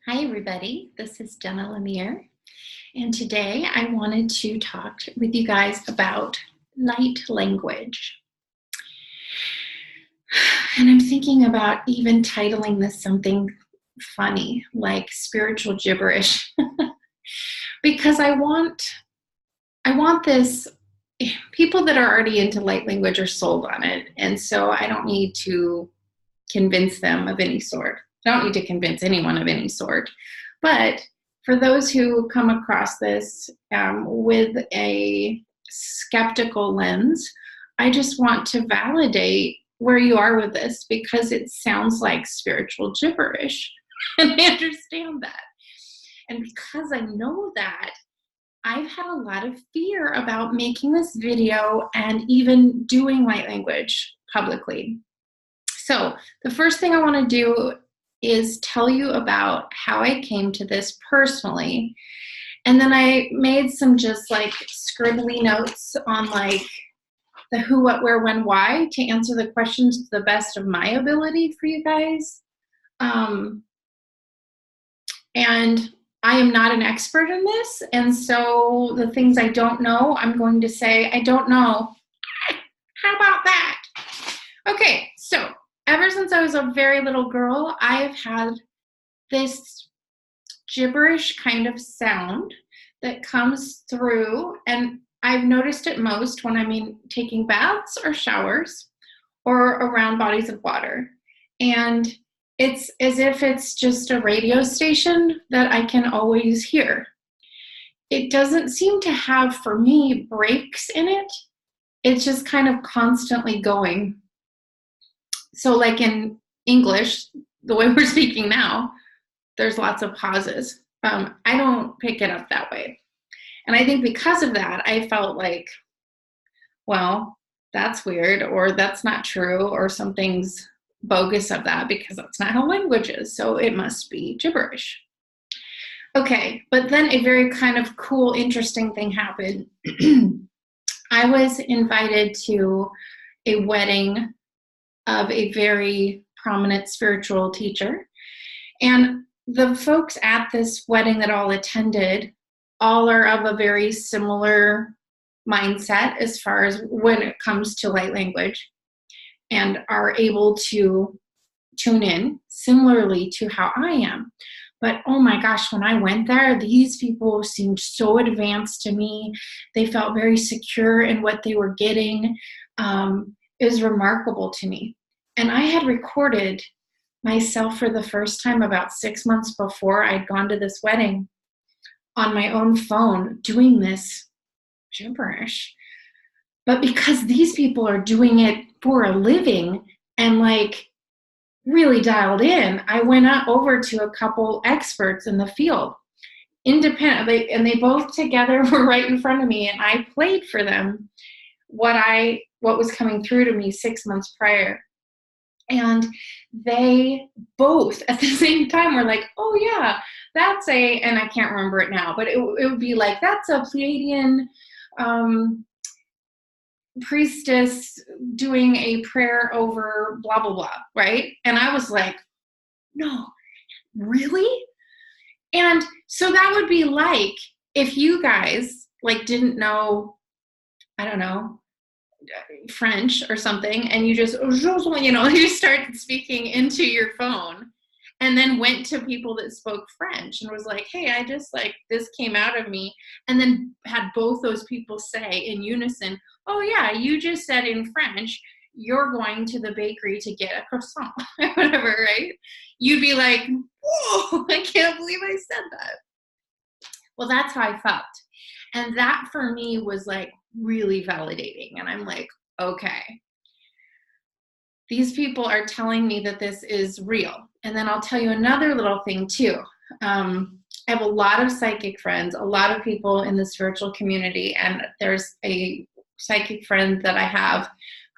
Hi, everybody. This is Jenna Lemire, and today I wanted to talk with you guys about light language. And I'm thinking about even titling this something funny, like spiritual gibberish, because I want this. People that are already into light language are sold on it, and so I don't need to convince them of any sort. I don't need to convince anyone of any sort. But for those who come across this with a skeptical lens, I just want to validate where you are with this because it sounds like spiritual gibberish. And I understand that. And because I know that, I've had a lot of fear about making this video and even doing light language publicly. So the first thing I want to do is tell you about how I came to this personally. And then I made some just like scribbly notes on like the who, what, where, when, why to answer the questions to the best of my ability for you guys. And I am not an expert in this. And so the things I don't know, I'm going to say, I don't know. How about that? Okay, so ever since I was a very little girl, I have had this gibberish kind of sound that comes through, and I've noticed it most when I'm taking baths or showers or around bodies of water. And it's as if it's just a radio station that I can always hear. It doesn't seem to have, for me, breaks in it. It's just kind of constantly going. So like in English, the way we're speaking now, there's lots of pauses. I don't pick it up that way. And I think because of that, I felt like, well, that's weird, or that's not true, or something's bogus of that because that's not how language is. So it must be gibberish. Okay, but then a very kind of cool, interesting thing happened. I was invited to a wedding of a very prominent spiritual teacher. And the folks at this wedding that all attended all are of a very similar mindset as far as when it comes to light language and are able to tune in similarly to how I am. But oh my gosh, when I went there, these people seemed so advanced to me. They felt very secure in what they were getting. It was remarkable to me. And I had recorded myself for the first time about 6 months before I'd gone to this wedding on my own phone doing this gibberish. But because these people are doing it for a living and like really dialed in, I went over to a couple experts in the field, independently, and they both together were right in front of me, and I played for them what was coming through to me 6 months prior. And they both at the same time were like, oh yeah, that's and I can't remember it now, but it would be like, that's a Pleiadian priestess doing a prayer over blah, blah, blah, right? And I was like, no, really? And so that would be like if you guys like didn't know, I don't know, French or something, and you just, you start speaking into your phone and then went to people that spoke French and was like, hey, I just like, this came out of me. And then had both those people say in unison, oh yeah, you just said in French, you're going to the bakery to get a croissant or whatever, right? You'd be like, whoa, I can't believe I said that. Well, that's how I felt. And that for me was like really validating. And I'm like, okay, these people are telling me that this is real. And then I'll tell you another little thing too. I have a lot of psychic friends, a lot of people in the spiritual community. And there's a psychic friend that I have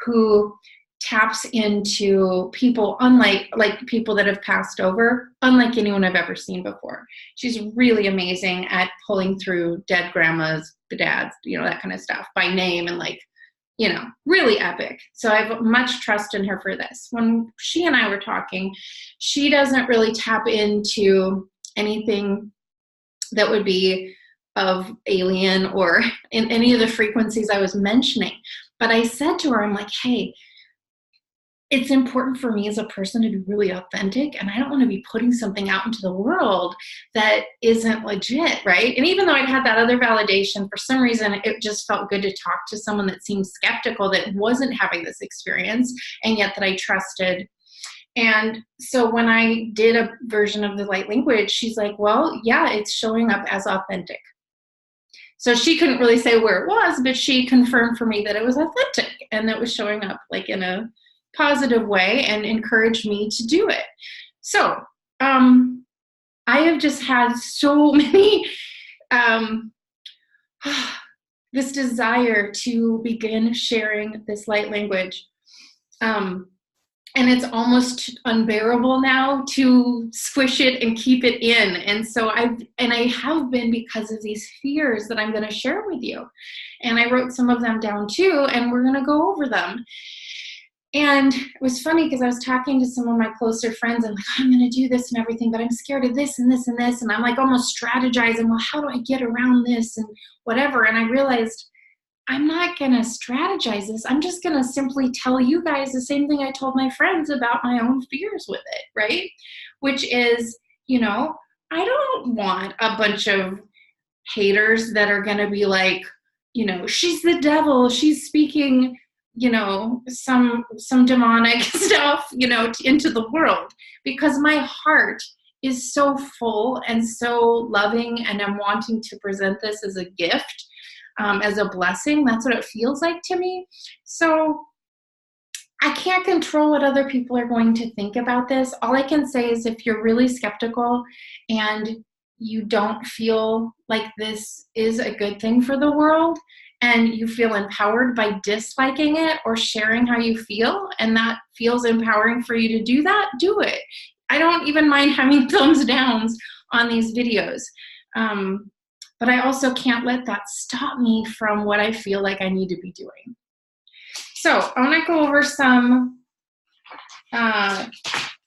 who taps into people unlike people that have passed over, unlike anyone I've ever seen before. She's really amazing at pulling through dead grandmas, the dads, that kind of stuff by name and like, really epic. So I have much trust in her for this. When she and I were talking, she doesn't really tap into anything that would be of alien or in any of the frequencies I was mentioning. But I said to her, I'm like, hey, it's important for me as a person to be really authentic, and I don't want to be putting something out into the world that isn't legit, right? And even though I'd had that other validation, for some reason, it just felt good to talk to someone that seemed skeptical, that wasn't having this experience, and yet that I trusted. And so when I did a version of the light language, she's like, well, yeah, it's showing up as authentic. So she couldn't really say where it was, but she confirmed for me that it was authentic and that it was showing up like in a positive way and encouraged me to do it. So I have just had so many, this desire to begin sharing this light language. And it's almost unbearable now to squish it and keep it in. And so I have been, because of these fears that I'm going to share with you. And I wrote some of them down too, and we're going to go over them. And it was funny because I was talking to some of my closer friends and like, I'm going to do this and everything, but I'm scared of this and this and this. And I'm like almost strategizing, well, how do I get around this and whatever? And I realized I'm not going to strategize this. I'm just going to simply tell you guys the same thing I told my friends about my own fears with it, right? Which is, I don't want a bunch of haters that are going to be like, she's the devil, she's speaking, some demonic stuff, into the world, because my heart is so full and so loving, and I'm wanting to present this as a gift, as a blessing. That's what it feels like to me. So I can't control what other people are going to think about this. All I can say is if you're really skeptical and you don't feel like this is a good thing for the world, and you feel empowered by disliking it or sharing how you feel, and that feels empowering for you to do that, do it. I don't even mind having thumbs downs on these videos. But I also can't let that stop me from what I feel like I need to be doing. So I want to go over some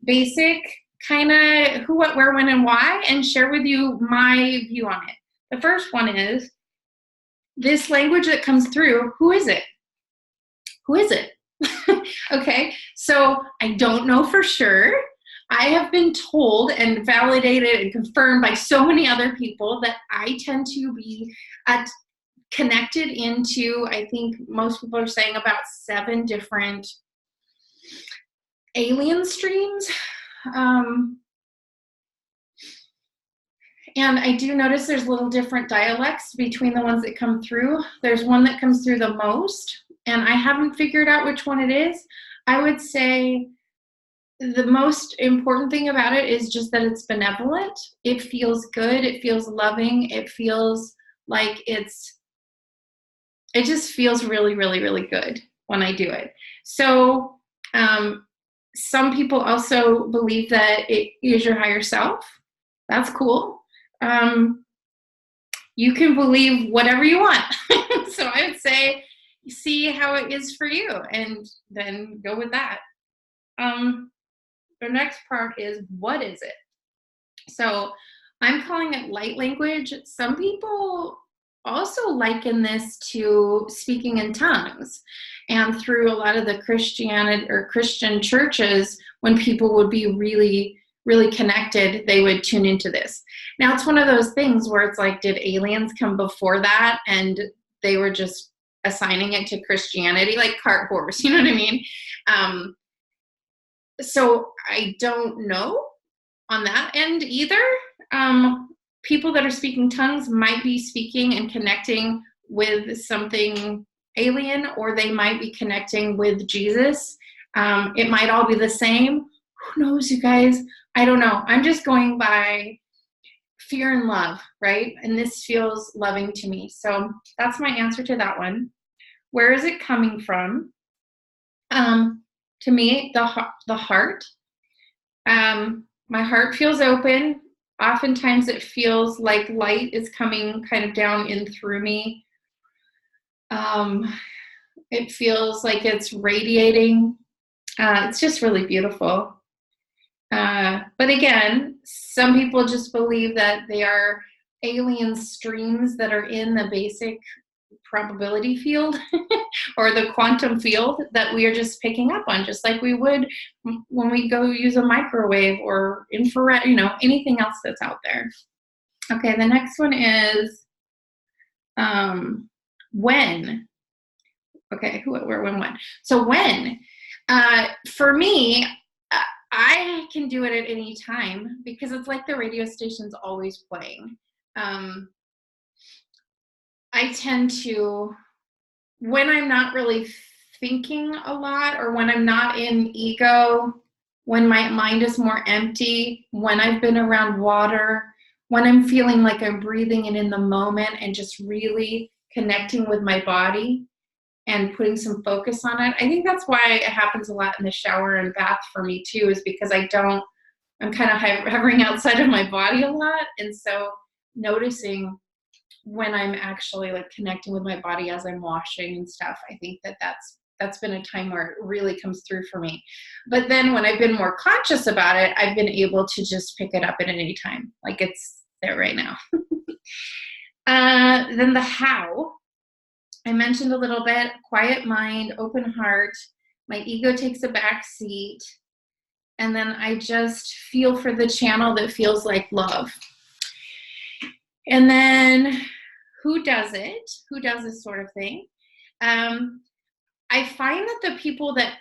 basic kind of who, what, where, when, and why, and share with you my view on it. The first one is this language that comes through. Who is it? Who is it? Okay, so I don't know for sure. I have been told and validated and confirmed by so many other people that I tend to be connected into, I think most people are saying, about 7 different alien streams. And I do notice there's little different dialects between the ones that come through. There's one that comes through the most, and I haven't figured out which one it is. I would say the most important thing about it is just that it's benevolent. It feels good. It feels loving. It feels like it just feels really, really, really good when I do it. So some people also believe that it is your higher self. That's cool. You can believe whatever you want. So I would say, see how it is for you and then go with that. The next part is, what is it? So I'm calling it light language. Some people also liken this to speaking in tongues. And through a lot of the Christianity or Christian churches, when people would be really, really connected, they would tune into this. Now, it's one of those things where it's like, did aliens come before that and they were just assigning it to Christianity, like cart horse, you know what I mean? So I don't know on that end either. People that are speaking tongues might be speaking and connecting with something alien, or they might be connecting with Jesus. It might all be the same. Who knows, you guys? I don't know. I'm just going by fear and love, right? And this feels loving to me. So that's my answer to that one. Where is it coming from? To me, the heart. My heart feels open. Oftentimes it feels like light is coming kind of down in through me. It feels like it's radiating. It's just really beautiful. But again, some people just believe that they are alien streams that are in the basic probability field or the quantum field that we are just picking up on, just like we would when we go use a microwave or infrared, anything else that's out there. Okay, the next one is when. Okay, when. So when, for me, I can do it at any time because it's like the radio station's always playing. I tend to, when I'm not really thinking a lot or when I'm not in ego, when my mind is more empty, when I've been around water, when I'm feeling like I'm breathing and in the moment and just really connecting with my body and putting some focus on it. I think that's why it happens a lot in the shower and bath for me too, is because I'm kind of hovering outside of my body a lot. And so noticing when I'm actually like connecting with my body as I'm washing and stuff, I think that's been a time where it really comes through for me. But then when I've been more conscious about it, I've been able to just pick it up at any time. Like it's there right now. Then the how. I mentioned a little bit, quiet mind, open heart. My ego takes a back seat. And then I just feel for the channel that feels like love. And then who does it? Who does this sort of thing? I find that the people that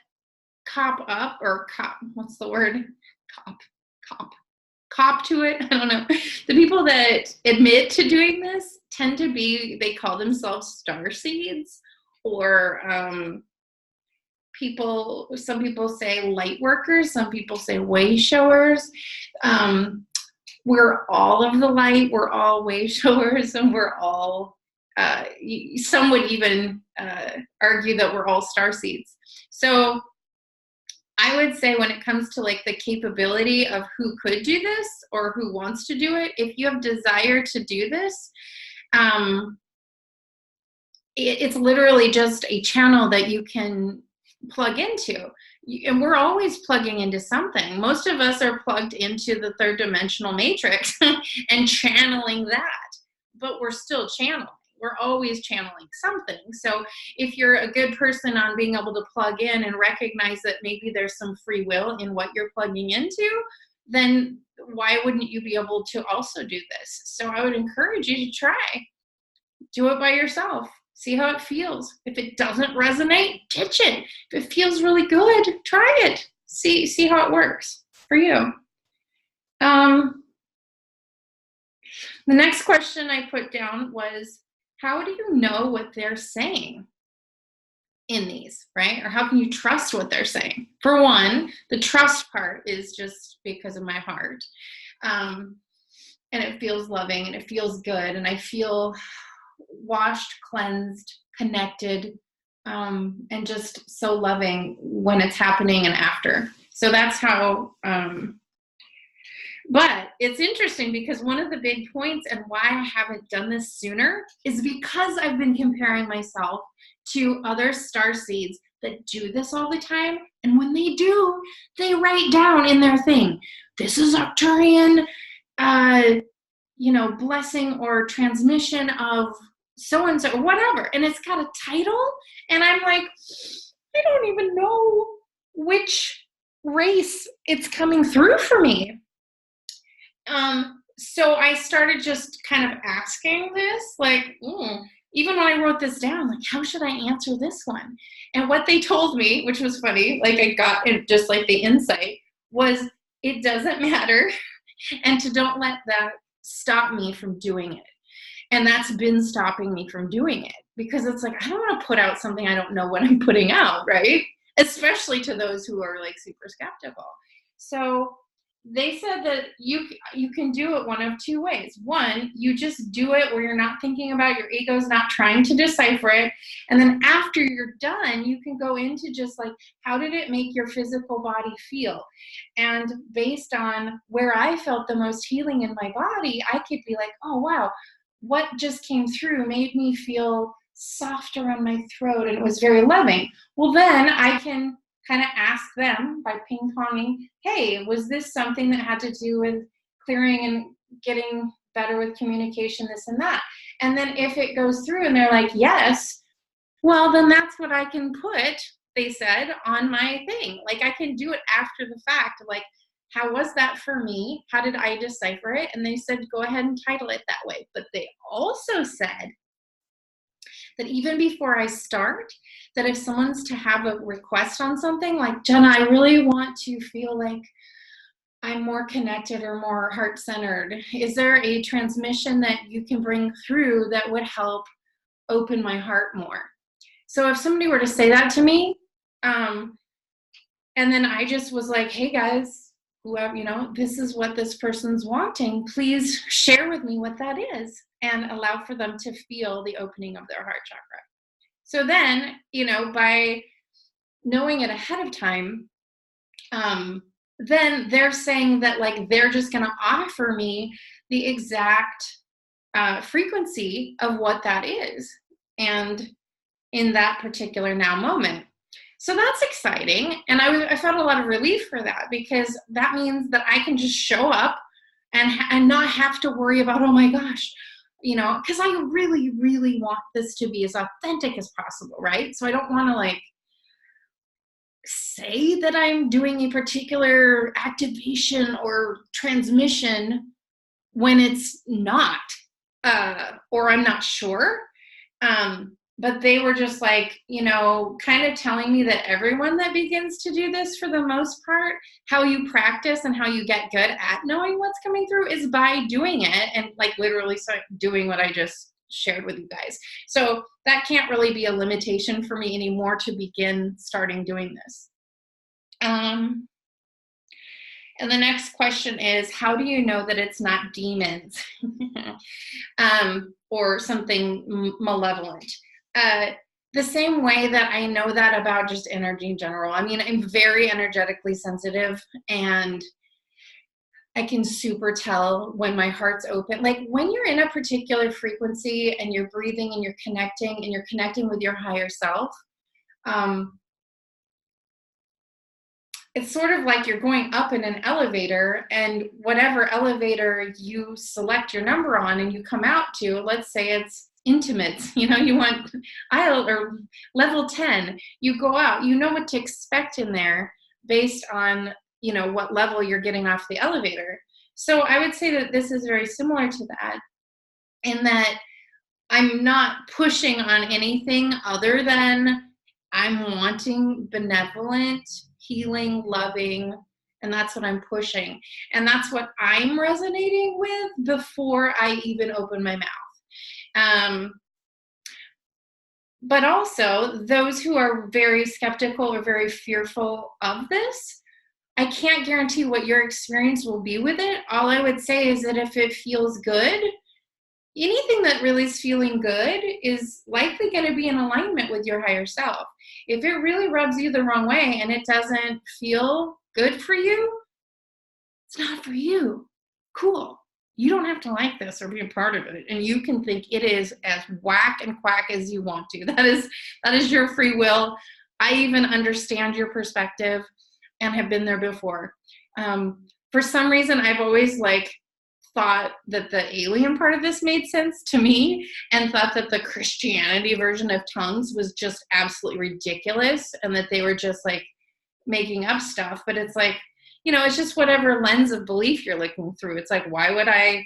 what's the word? Cop to it. I don't know. The people that admit to doing this tend to be, they call themselves star seeds, or some people say light workers, some people say way showers. We're all of the light, we're all way showers, and we're all, some would even argue that we're all star seeds. So I would say when it comes to like the capability of who could do this or who wants to do it, if you have desire to do this, it's literally just a channel that you can plug into. And we're always plugging into something. Most of us are plugged into the third dimensional matrix and channeling that, but we're still channeling. We're always channeling something. So if you're a good person on being able to plug in and recognize that maybe there's some free will in what you're plugging into, then why wouldn't you be able to also do this? So I would encourage you to try. Do it by yourself. See how it feels. If it doesn't resonate, ditch it. If it feels really good, try it. See how it works for you. The next question I put down was, how do you know what they're saying in these, right? Or how can you trust what they're saying? For one, the trust part is just because of my heart. And it feels loving and it feels good. And I feel washed, cleansed, connected, and just so loving when it's happening and after. So that's how, but it's interesting because one of the big points and why I haven't done this sooner is because I've been comparing myself to other starseeds that do this all the time. And when they do, they write down in their thing, this is Arcturian, blessing or transmission of so-and-so or whatever. And it's got a title. And I'm like, I don't even know which race it's coming through for me. So I started just kind of asking this, like, even when I wrote this down, like, how should I answer this one? And what they told me, which was funny, like I got it, just like the insight, was it doesn't matter. And don't let that stop me from doing it. And that's been stopping me from doing it because it's like, I don't want to put out something I don't know what I'm putting out, right? Especially to those who are like super skeptical. So they said that you can do it one of two ways. One, you just do it where you're not thinking about, your ego's not trying to decipher it. And then after you're done, you can go into just like, how did it make your physical body feel? And based on where I felt the most healing in my body, I could be like, oh, wow, what just came through made me feel soft around my throat and it was very loving. Well, then I can kind of ask them by ping-ponging, hey, was this something that had to do with clearing and getting better with communication, this and that? And then if it goes through and they're like, yes, well, then that's what I can put, they said, on my thing. Like, I can do it after the fact. Like, how was that for me? How did I decipher it? And they said, go ahead and title it that way. But they also said that even before I start, that if someone's to have a request on something, like, Jenna, I really want to feel like I'm more connected or more heart-centered. Is there a transmission that you can bring through that would help open my heart more? So if somebody were to say that to me, and then I just was like, hey guys, whoever, this is what this person's wanting, please share with me what that is, and allow for them to feel the opening of their heart chakra. So then, by knowing it ahead of time, then they're saying that, like, they're just going to offer me the exact frequency of what that is, and in that particular now moment. So that's exciting. And I felt a lot of relief for that, because that means that I can just show up and not have to worry about, oh my gosh, because I really, really want this to be as authentic as possible, right? So I don't want to, like, say that I'm doing a particular activation or transmission when it's not, or I'm not sure. But they were just like, kind of telling me that everyone that begins to do this, for the most part, how you practice and how you get good at knowing what's coming through is by doing it, and like literally start doing what I just shared with you guys. So that can't really be a limitation for me anymore to begin starting doing this. And the next question is, how do you know that it's not demons or something malevolent? The same way that I know that about just energy in general. I mean, I'm very energetically sensitive, and I can super tell when my heart's open. Like, when you're in a particular frequency and you're breathing and you're connecting with your higher self, it's sort of like you're going up in an elevator, and whatever elevator you select your number on and you come out to, let's say it's intimates, you want aisle or level 10, you go out, you know what to expect in there based on, what level you're getting off the elevator. So I would say that this is very similar to that, in that I'm not pushing on anything other than I'm wanting benevolent, healing, loving, and that's what I'm pushing. And that's what I'm resonating with before I even open my mouth. But also, those who are very skeptical or very fearful of this, I can't guarantee what your experience will be with it. All I would say is that if it feels good, anything that really is feeling good is likely going to be in alignment with your higher self. If it really rubs you the wrong way and it doesn't feel good for you, it's not for you. Cool. You don't have to like this or be a part of it. And you can think it is as whack and quack as you want to. That is your free will. I even understand your perspective and have been there before. For some reason, I've always thought that the alien part of this made sense to me, and thought that the Christianity version of tongues was just absolutely ridiculous, and that they were just making up stuff. But it's it's just whatever lens of belief you're looking through. It's why would I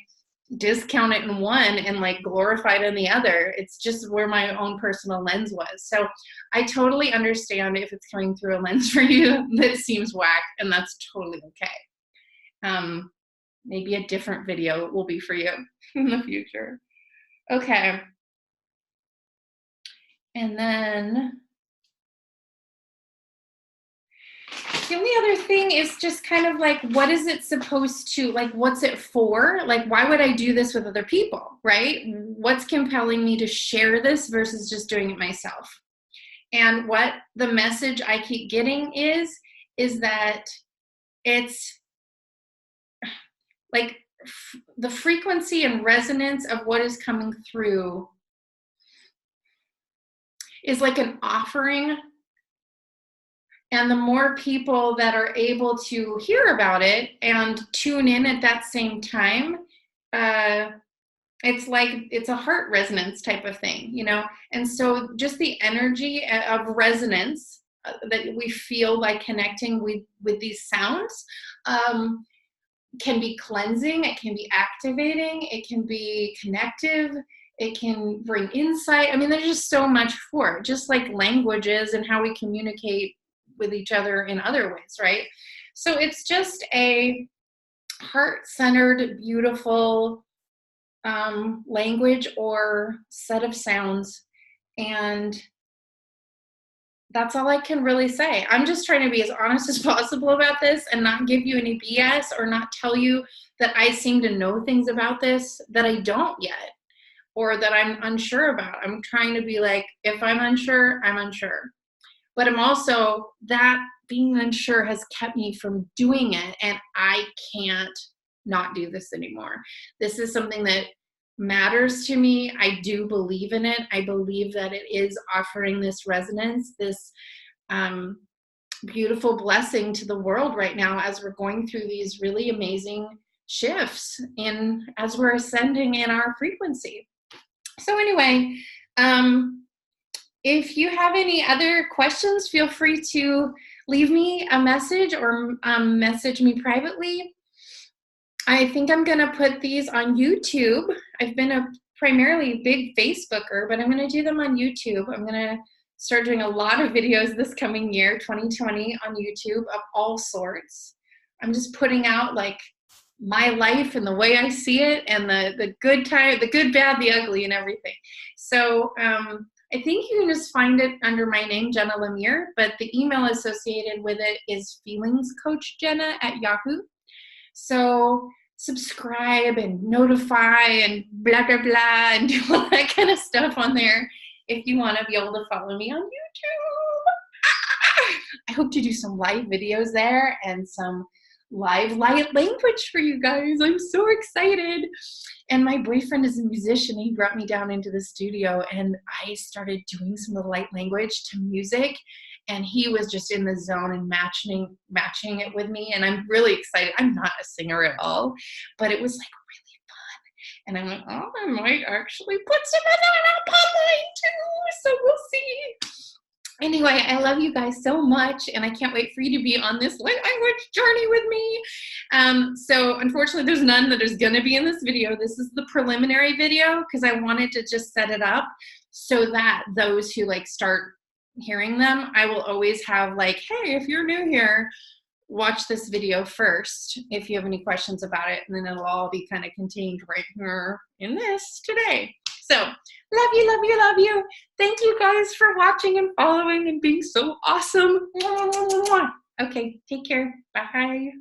discount it in one and glorify it in the other? It's just where my own personal lens was. So I totally understand if it's coming through a lens for you that seems whack, and that's totally okay. Maybe a different video will be for you in the future. Okay. And then the only other thing is just kind of what is it supposed to, what's it for? Why would I do this with other people, right? What's compelling me to share this versus just doing it myself? And what the message I keep getting is that it's the frequency and resonance of what is coming through is like an offering And the more people that are able to hear about it and tune in at that same time, it's like it's a heart resonance type of thing, you know? And so just the energy of resonance that we feel by connecting with these sounds can be cleansing, it can be activating, it can be connective, it can bring insight. I mean, there's just so much for it, just like languages and how we communicate with each other in other ways, right? So it's just a heart-centered, beautiful language or set of sounds. And that's all I can really say. I'm just trying to be as honest as possible about this and not give you any BS or not tell you that I seem to know things about this that I don't yet or that I'm unsure about. I'm trying to be like, if I'm unsure, I'm unsure. But I'm also, that being unsure has kept me from doing it, and I can't not do this anymore. This is something that matters to me. I do believe in it. I believe that it is offering this resonance, this beautiful blessing to the world right now as we're going through these really amazing shifts as we're ascending in our frequency. So anyway, if you have any other questions, feel free to leave me a message or message me privately. I think I'm going to put these on YouTube. I've been a primarily big Facebooker, but I'm going to do them on YouTube. I'm going to start doing a lot of videos this coming year, 2020, on YouTube of all sorts. I'm just putting out like my life and the way I see it and the good time, the good, bad, the ugly, and everything. So I think you can just find it under my name, Jenna Lemire, but the email associated with it is feelingscoachjenna@yahoo. So subscribe and notify and blah, blah, blah, and do all that kind of stuff on there if you want to be able to follow me on YouTube. I hope to do some live videos there and some live light language for you guys. I'm so excited. And my boyfriend is a musician. He brought me down into the studio and I started doing some of the light language to music. And he was just in the zone and matching it with me. And I'm really excited. I'm not a singer at all, but it was like really fun. And I'm like, oh, I might actually put some of that up online too. So we'll see. Anyway, I love you guys so much, and I can't wait for you to be on this language journey with me. So unfortunately, there's none that is going to be in this video. This is the preliminary video because I wanted to just set it up so that those who like start hearing them, I will always have like, hey, if you're new here, watch this video first if you have any questions about it, and then it'll all be kind of contained right here in this today. So love you, love you, love you. Thank you guys for watching and following and being so awesome. Okay, take care. Bye.